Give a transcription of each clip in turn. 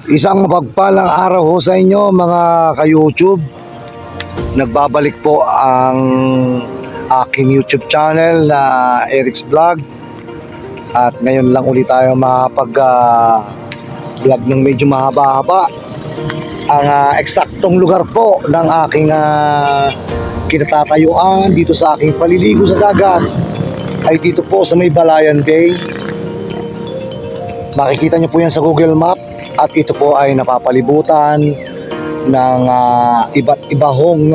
Isang mapagpalang araw ho sa inyo mga ka-YouTube. Nagbabalik po ang aking YouTube channel na Eric's Vlog. At ngayon lang ulit tayo makapag-vlog ng medyo mahaba-haba. Ang eksaktong lugar po ng aking kinatatayuan dito sa aking paliligo sa dagat ay dito po sa may Balayan Bay. Makikita niyo po yan sa Google Map. At ito po ay napapalibutan ng iba't iba hong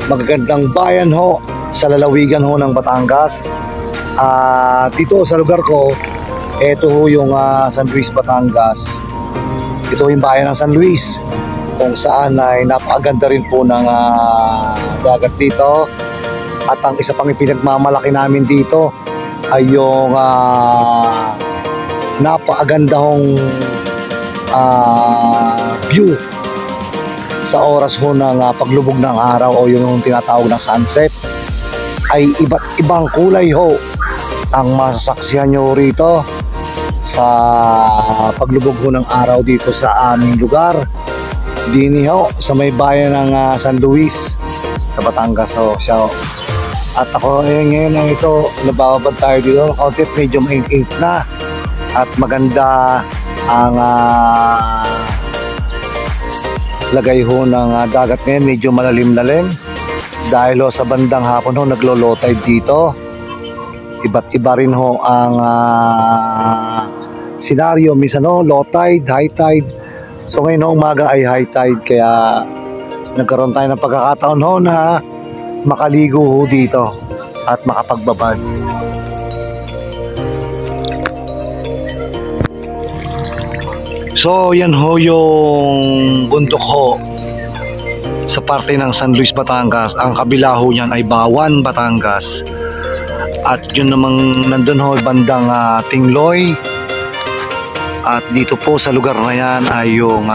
magagandang bayan ho sa lalawigan ho ng Batangas. Dito sa lugar ko, ito ho yung San Luis, Batangas. Ito yung bayan ng San Luis, kung saan ay napakaganda rin po ng dagat dito. At ang isa pang ipinagmamalaki namin dito ay yung napakaganda hong view sa oras ho ng paglubog ng araw o yung tinatawag na sunset. Ay iba't ibang kulay ho ang masasaksihan nyo rito sa paglubog ho ng araw dito sa aming lugar dini ho sa may bayan ng San Luis sa Batangas ho siya ho. At ako ngayon na ito, nabababad tayo dito kaunti, medyo mainit na at maganda ang lagay ho ng dagat ngayon, medyo malalim-lalim dahil ho sa bandang hapon ho naglo-low tide dito. Iba't iba rin ho ang senaryo, minsan ho low tide, high tide. So ngayon ho umaga ay high tide, kaya nagkaroon tayo ng pagkakataon ho na makaligo ho dito at makapagbabad. So yan ho yung bundok ho sa parte ng San Luis, Batangas. Ang kabila ho niyan ay Bawan, Batangas. At yun namang nandun ho bandang Tingloy. At dito po sa lugar na yan ay yung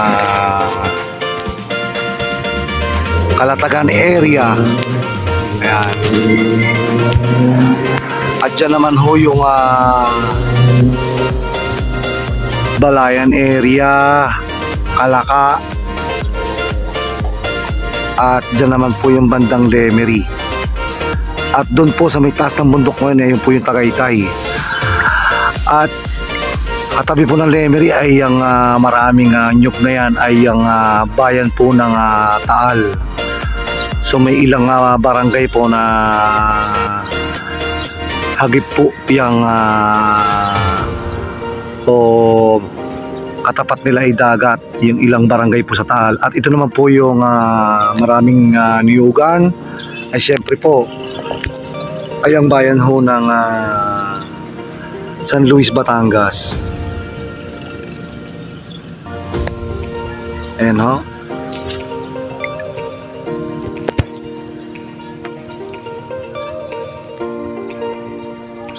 Kalatagan area. Ayan. At dyan naman ho yung Balayan area, Kalaka. At dyan naman po yung bandang Lemery. At doon po sa may taas ng bundok ngayon, yun po yung Tagaytay. At katabi po ng Lemery ay yung maraming nyug na yan ay yung bayan po ng Taal. So may ilang barangay po na hagip po yung o katapat nila ay dagat, yung ilang barangay po sa Taal. At ito naman po yung maraming niyugan ay syempre po ay ang bayan ho ng San Luis, Batangas. Ayan ho.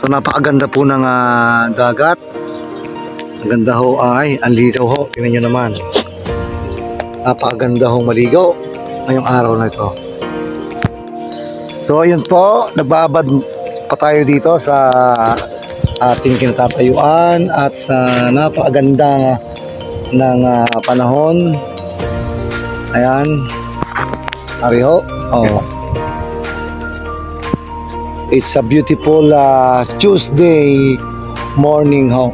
So napakaganda po ng dagat. Ang ganda ho ay, ang linaw ho. Tingnan nyo naman. Napakaganda ho maligo ngayong araw na ito. So ayun po, nagbabad pa tayo dito sa ating kinatatayuan at napakaganda ng panahon. Ayan. Ariho. Oh. It's a beautiful Tuesday morning ho.